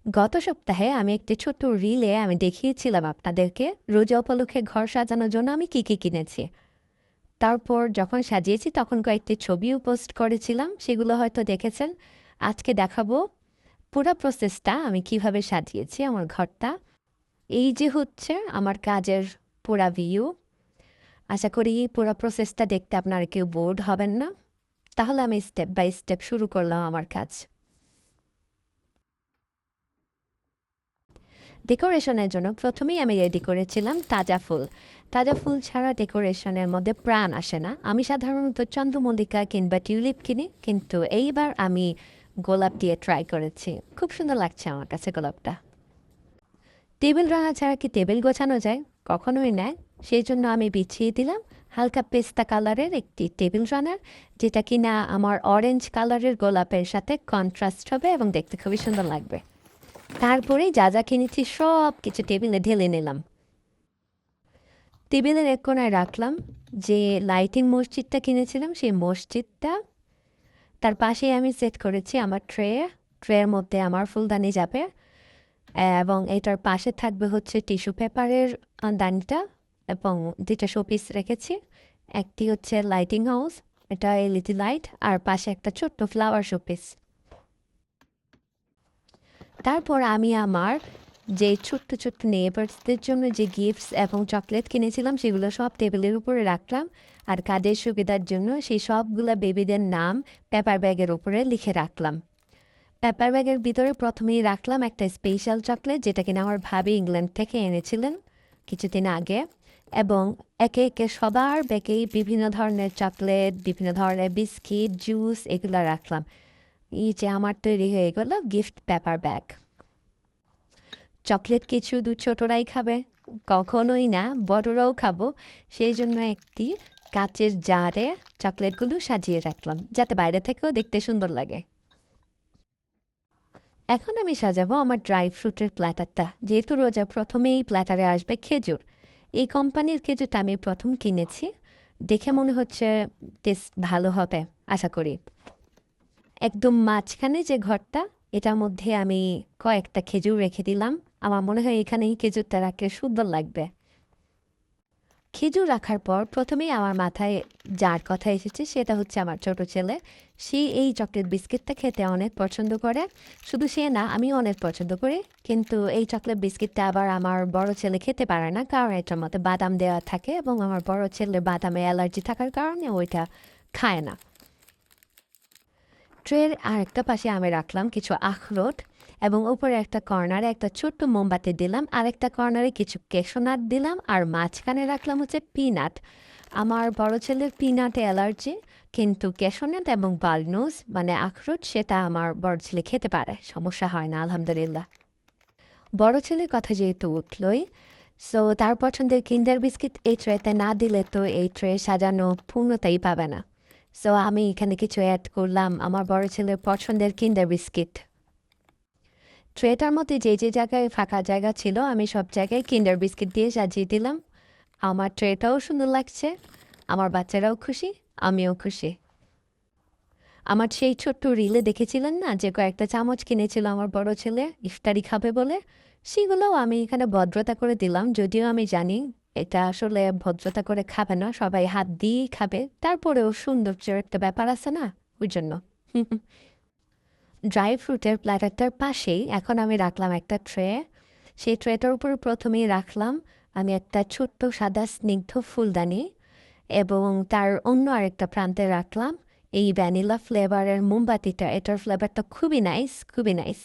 গত সপ্তাহে আমি একটি ছোট্ট রিলে আমি দেখিয়েছিলাম আপনাদেরকে রোজা উপলক্ষে ঘর সাজানোর জন্য আমি কি কি কিনেছি। তারপর যখন সাজিয়েছি তখন কয়েকটি ছবিও পোস্ট করেছিলাম, সেগুলো হয়তো দেখেছেন। আজকে দেখাবো পুরো প্রসেসটা আমি কিভাবে সাজিয়েছি আমার ঘরটা। এই যে হচ্ছে আমার কাজের পুরা ভিউ। আশা করি পুরো প্রসেসটা দেখতে আপনারা কেউ বোর্ড হবেন না। তাহলে আমি স্টেপ বাই স্টেপ শুরু করলাম আমার কাজ। ডেকোরেশনের জন্য প্রথমেই আমি রেডি করেছিলাম তাজা ফুল। তাজা ফুল ছাড়া ডেকোরেশনের মধ্যে প্রাণ আসে না। আমি সাধারণত চন্দ্রমল্লিকা কিংবা টিউলিপ কিনি, কিন্তু এইবার আমি গোলাপ দিয়ে ট্রাই করেছি। খুব সুন্দর লাগছে আমার কাছে গোলাপটা। টেবিল রাঙা ছাড়া কি টেবিল গোছানো যায়? কখনোই নয়। সেই জন্য আমি বিছিয়ে দিলাম হালকা পেস্তা কালারের একটি টেবিল রানার, যেটা কিনা আমার অরেঞ্জ কালারের গোলাপের সাথে কন্ট্রাস্ট হবে এবং দেখতে খুবই সুন্দর লাগবে। তারপরে যা যা কিনেছি সব কিছু টেবিলে ঢেলে নিলাম। টেবিলের এক কোণায় রাখলাম যে লাইটিং মসজিদটা কিনেছিলাম, সেই মসজিদটা। তার পাশেই আমি সেট করেছি আমার ট্রের মধ্যে আমার ফুলদানি যাবে, এবং এটার পাশে থাকবে হচ্ছে টিস্যু পেপারের দানিটা, এবং দুটা শোপিস রেখেছি। একটি হচ্ছে লাইটিং হাউস, এটা এলইডি লাইট, আর পাশে একটা ছোট্ট ফ্লাওয়ার শোপিস। তারপর আমি আমার যে ছোট্ট ছোট্ট নেইবার্সদের জন্য যে গিফটস এবং চকলেট কিনেছিলাম সেগুলো সব টেবিলের উপরে রাখলাম। আর কাজের সুবিধার জন্য সেই সবগুলো বেবিদের নাম পেপার ব্যাগের উপরে লিখে রাখলাম। পেপার ব্যাগের ভিতরে প্রথমেই রাখলাম একটা স্পেশাল চকলেট, যেটা কিনা আমার ভাবি ইংল্যান্ড থেকে এনেছিলেন কিছুদিন আগে। এবং একে একে সবার ব্যাগেই বিভিন্ন ধরনের চকলেট, বিভিন্ন ধরনের বিস্কিট, জুস এগুলো রাখলাম। এই যে আমার তৈরি হয়ে গেল গিফট পেপার ব্যাগ। চকলেট কিছু দু ছোটরাই খাবে, কখনোই না বড়রাও খাবো। সেই জন্য একটি কাচের জারে চকলেটগুলো সাজিয়ে রাখলাম, যাতে বাইরে থেকেও দেখতে সুন্দর লাগে। এখন আমি সাজাবো আমার ড্রাই ফ্রুটের প্ল্যাটারটা। যেহেতু রোজা, প্রথমেই প্ল্যাটারে আসবে খেজুর। এই কোম্পানির খেজুরটা আমি প্রথম কিনেছি, দেখে মনে হচ্ছে টেস্ট ভালো হবে আশা করি। একদম মাঝখানে যে ঘরটা, এটার মধ্যে আমি কয়েকটা খেজুর রেখে দিলাম। আমার মনে হয় এখানেই খেজুরটা রাখলে সুন্দর লাগবে। খেজুর রাখার পর প্রথমেই আমার মাথায় যার কথা এসেছে সেটা হচ্ছে আমার ছোট ছেলে। সে এই চকলেট বিস্কিটটা খেতে অনেক পছন্দ করে। শুধু সে না, আমিও অনেক পছন্দ করি। কিন্তু এই চকলেট বিস্কিটটা আবার আমার বড় ছেলে খেতে পারে না, কারণ এটার মধ্যে বাদাম দেওয়া থাকে, এবং আমার বড় ছেলের বাদামে অ্যালার্জি থাকার কারণে ওইটা খায় না। ট্রের আরেকটা পাশে আমি রাখলাম কিছু আখরোট, এবং উপরে একটা কর্নারে একটা ছোট্ট মোমবাতি দিলাম, আরেকটা কর্নারে কিছু কেশোনাট দিলাম, আর মাঝখানে রাখলাম হচ্ছে পিনাট। আমার বড় ছেলের পিনাটে অ্যালার্জি, কিন্তু কেশোনাট এবং বালনুস মানে আখরোট সেটা আমার বড় ছেলে খেতে পারে, সমস্যা হয় না আলহামদুলিল্লাহ। বড় ছেলের কথা যেহেতু উঠলই, সো তার পছন্দের কিন্ডার বিস্কিট এই ট্রেতে না দিলে তো এই ট্রে সাজানো পূর্ণতাই পাবে না। সো আমি এখানে কিছু অ্যাড করলাম আমার বড় ছেলের পছন্দের কিন্ডার বিস্কিট। ট্রেটার মধ্যে যে যে জায়গায় ফাঁকা জায়গা ছিল আমি সব জায়গায় কিন্ডার বিস্কিট দিয়ে সাজিয়ে দিলাম। আমার ট্রেটাও সুন্দর লাগছে, আমার বাচ্চারাও খুশি, আমিও খুশি। আমার সেই ছোট্ট রিলে দেখেছিলেন না যে কয়েকটা চামচ কিনেছিল আমার বড় ছেলে ইফতারি খাবে বলে, সেগুলোও আমি এখানে ভদ্রতা করে দিলাম, যদিও আমি জানি এটা আসলে ভদ্রতা করে খাবে না, সবাই হাত দিয়েই খাবে, তারপরেও সৌন্দর্যের একটা ব্যাপার আছে না, ওই জন্য। ড্রাই ফ্রুটের প্ল্যাটারটার পাশেই এখন আমি রাখলাম একটা ট্রে। সেই ট্রেটার উপর প্রথমেই রাখলাম আমি একটা ছোট্ট সাদা স্নিগ্ধ ফুলদানি, এবং তার অন্য আরেকটা প্রান্তে রাখলাম এই ভ্যানিলা ফ্লেভারের মোমবাতিটা। এটার ফ্লেভারটা খুবই নাইস, খুবই নাইস।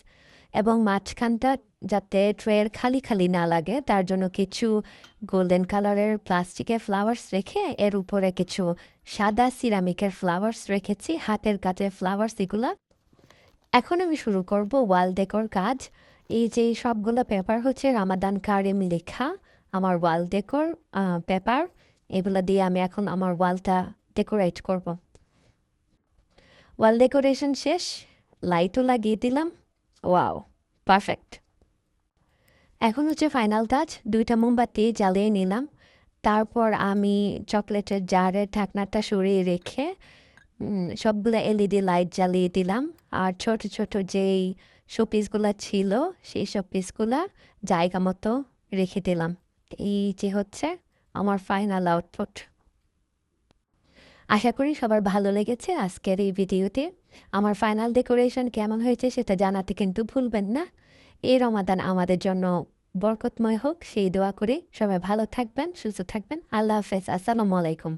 এবং মাঝখানটা যাতে ট্রের খালি খালি না লাগে তার জন্য কিছু গোল্ডেন কালারের প্লাস্টিকের ফ্লাওয়ার্স রেখে এর উপরে কিছু সাদা সিরামিকের ফ্লাওয়ার্স রেখেছি, হাতের কাজের ফ্লাওয়ার্স এগুলা। এখন আমি শুরু করব ওয়াল ডেকোর কাজ। এই যে সবগুলো পেপার হচ্ছে রামাদান কারিম লেখা আমার ওয়াল ডেকোর পেপার। এগুলো দিয়ে আমি এখন আমার ওয়ালটা ডেকোরেট করব। ওয়াল ডেকোরেশন শেষ, লাইটও লাগিয়ে দিলাম। Wow, perfect. এখন হচ্ছে ফাইনাল টাচ, দুইটা মোমবাতি জ্বালিয়ে নিলাম। তারপর আমি চকলেটের জারের ঢাকনাটা সরিয়ে রেখে সবগুলো এলইডি লাইট জ্বালিয়ে দিলাম। আর ছোট ছোট যেই শোপিসগুলো ছিল সেই সব পিসগুলা জায়গা মতো রেখে দিলাম। এই যে হচ্ছে আমার ফাইনাল আউটপুট। আশা করি সবার ভালো লেগেছে আজকের এই ভিডিওতে। আমার ফাইনাল ডেকোরেশন কেমন হয়েছে সেটা জানাতে কিন্তু ভুলবেন না। এই রমাদান আমাদের জন্য বরকতময় হোক সেই দোয়া করে সবাই ভালো থাকবেন, সুস্থ থাকবেন। আল্লাহ হাফেজ। আসসালামু আলাইকুম।